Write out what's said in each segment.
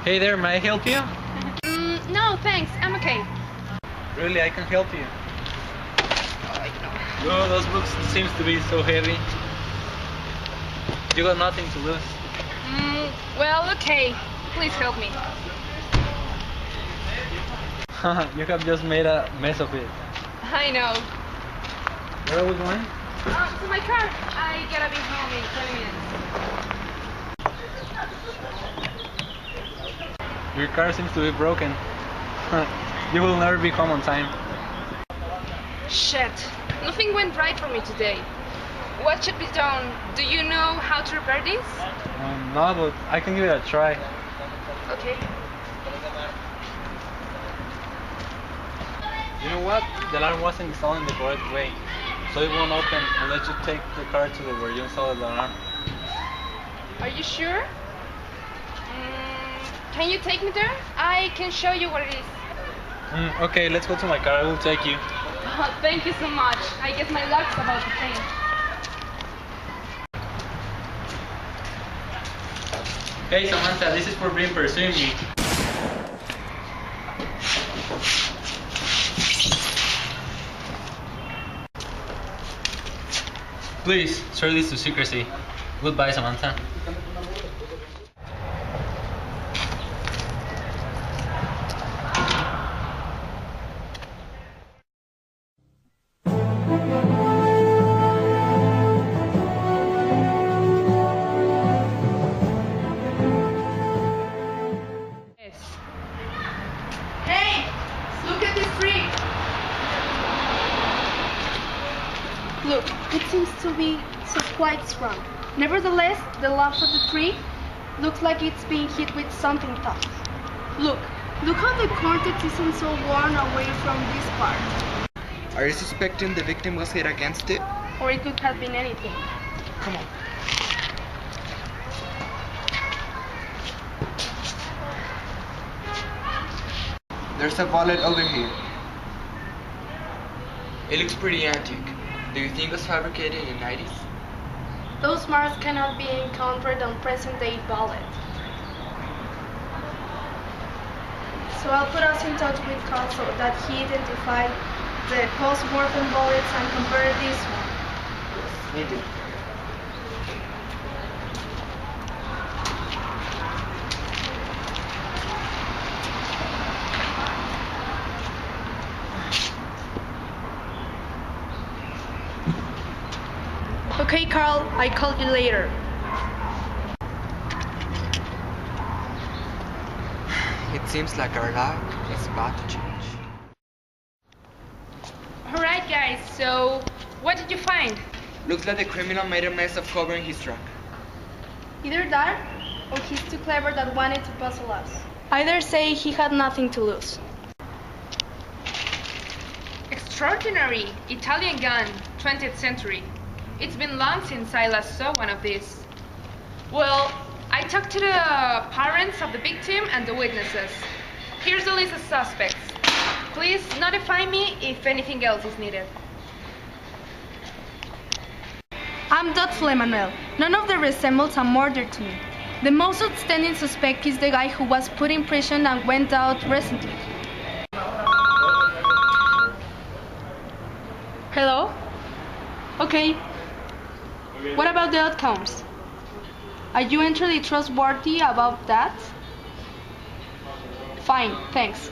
Hey there, may I help you? No, thanks. I'm okay. Really, I can help you. No, those books seems to be so heavy. You got nothing to lose. Well, okay. Please help me. You have just made a mess of it. I know. Where are we going? To my car. I gotta be home in 20 minutes. Your car seems to be broken. You will never be home on time. Shit. Nothing went right for me today. What should be done? Do you know how to repair this? No, but I can give it a try. Okay. You know what? The alarm wasn't installed in the correct way, so it won't open unless you take the car to where you installed the alarm. Are you sure? Can you take me there? I can show you what it is. Okay, let's go to my car. I will take you. Oh, thank you so much. I guess my luck's about to change. Hey Samantha, this is for being pursuing me. Please, swear this to secrecy. Goodbye, Samantha. Hey, look at this tree. Look, it seems to be quite strong. Nevertheless, the leaves of the tree looks like it's being hit with something tough. Look how the cortex isn't so worn away from this part. Are you suspecting the victim was hit against it? Or it could have been anything. Come on. There's a wallet over here. It looks pretty antique. Do you think it was fabricated in the 90s? Those marks cannot be encountered on present-day wallet. So I'll put us in touch with Carl so that he identified the post-mortem bullets and compared this one. Me too. Okay, Carl, I call you later. It seems like our luck is about to change. Alright guys, so what did you find? Looks like the criminal made a mess of covering his truck. Either that, or he's too clever that wanted to puzzle us. I dare say he had nothing to lose. Extraordinary Italian gun, 20th century. It's been long since I last saw one of these. Well, I talked to the parents of the victim and the witnesses. Here's the list of suspects. Please notify me if anything else is needed. I'm doubtful, Emmanuel. None of them resembles a murder to me. The most outstanding suspect is the guy who was put in prison and went out recently. Hello? Okay. What about the outcomes? Are you entirely trustworthy about that? Fine, thanks.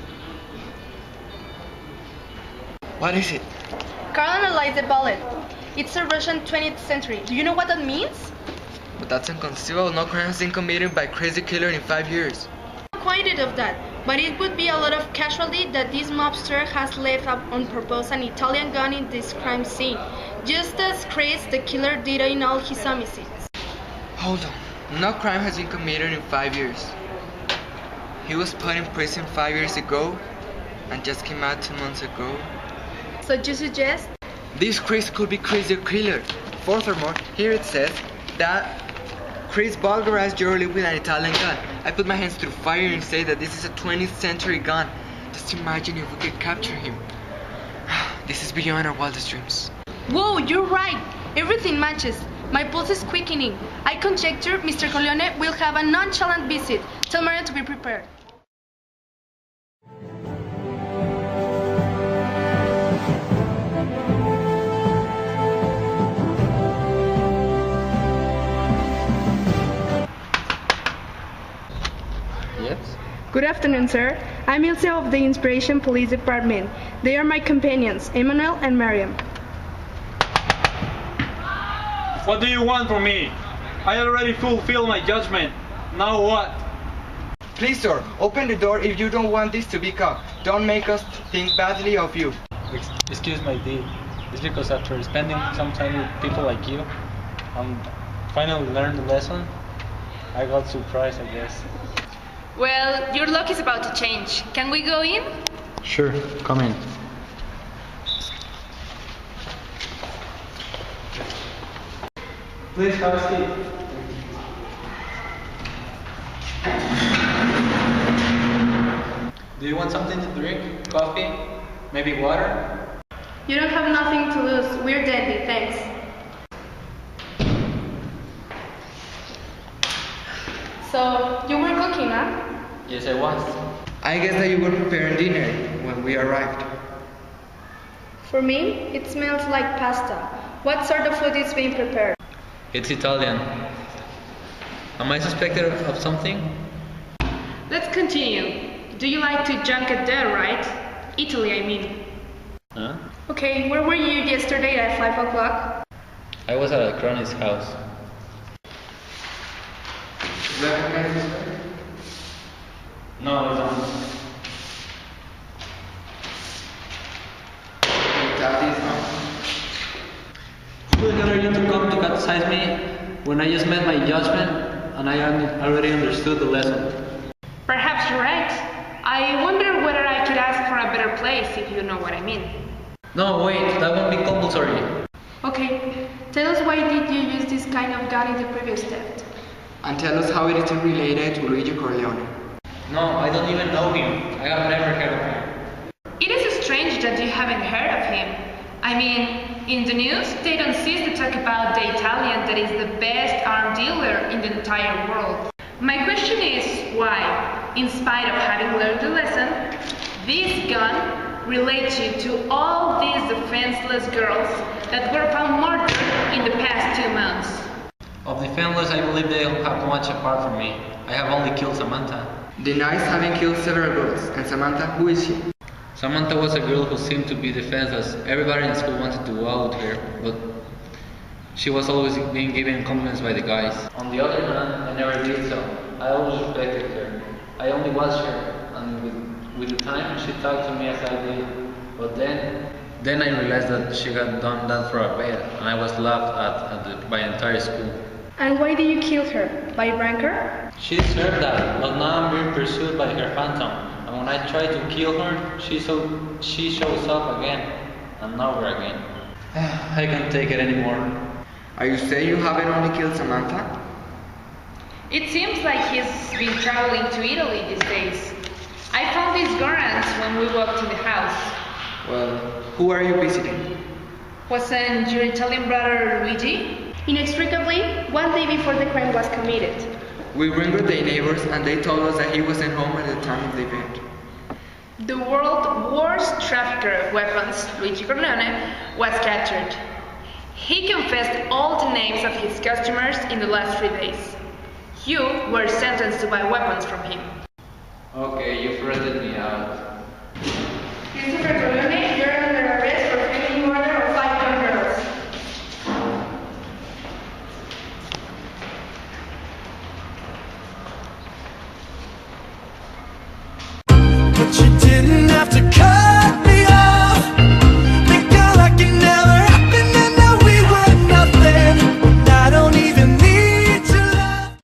What is it? Carl analyzed the bullet. It's a Russian 20th century. Do you know what that means? But that's inconceivable. No crime has been committed by a crazy killer in 5 years. I'm acquainted of that, but it would be a lot of casualty that this mobster has left up on purpose an Italian gun in this crime scene, just as Chris the killer did in all his homicides. Hold on. No crime has been committed in 5 years. He was put in prison 5 years ago and just came out 2 months ago. So you suggest? This Chris could be Chris the killer. Furthermore, here it says that Chris vulgarized Jorli with an Italian gun. I put my hands through fire and say that this is a 20th century gun. Just imagine if we could capture him. This is beyond our wildest dreams. Whoa, you're right. Everything matches. My pulse is quickening. I conjecture Mr. Corleone will have a nonchalant visit. Tell Marian to be prepared. Yes? Good afternoon, sir. I'm Ilse of the Inspiration Police Department. They are my companions, Emmanuel and Mariam. What do you want from me? I already fulfilled my judgment. Now what? Please, sir, open the door if you don't want this to be caught. Don't make us think badly of you. Excuse my deed. It's because after spending some time with people like you, finally learned the lesson. I got surprised, I guess. Well, your luck is about to change. Can we go in? Sure, come in. Please have a seat. Do you want something to drink? Coffee? Maybe water? You don't have nothing to lose. We're dandy, thanks. So, you were cooking, huh? Yes, I was. I guess that you were preparing dinner when we arrived. For me, it smells like pasta. What sort of food is being prepared? It's Italian. Am I suspected of something? Let's continue. Do you like to junk it there, right? Italy, I mean. Huh? Okay, where were you yesterday at 5 o'clock? I was at a crony's house. Recognize this guy? No, I don't. Who got you to come to criticize me when I just met my judgment and I already understood the lesson? Perhaps you're right. I wonder whether I could ask for a better place, if you know what I mean. No, wait, that won't be compulsory. Okay, tell us why did you use this kind of gun in the previous theft? And tell us how it is related to Luigi Corleone. No, I don't even know him. I have never heard of him. It is strange that you haven't heard of him. I mean, in the news, they don't cease to talk about the Italian that is the best arms dealer in the entire world. My question is why, in spite of having learned the lesson, this gun relates you to all these defenseless girls that were found murdered in the past 2 months. Of defenseless, I believe they don't have much apart from me. I have only killed Samantha. Denies having killed several girls. And Samantha, who is she? Samantha was a girl who seemed to be defenseless. Everybody in school wanted to go out with her, but she was always being given compliments by the guys. On the other hand, I never did so. I always respected her. I only watched her, and with the time, she talked to me as I did. But then I realized that she had done that for a bet, and I was laughed at by the entire school. And why did you kill her? By rancor? She deserved that, but now I'm being pursued by her phantom. And when I try to kill her, she shows up again, and over again. I can't take it anymore. Are you saying you haven't only killed Samantha? It seems like he's been traveling to Italy these days. I found these garants when we walked in the house. Well, who are you visiting? Wasn't your Italian brother Luigi? Inextricably, one day before the crime was committed. We ringered the neighbors and they told us that he wasn't home at the time of the event. The world's worst trafficker of weapons, Luigi Corleone, was captured. He confessed all the names of his customers in the last 3 days. You were sentenced to buy weapons from him. Okay, you've rented me out. Christopher Corleone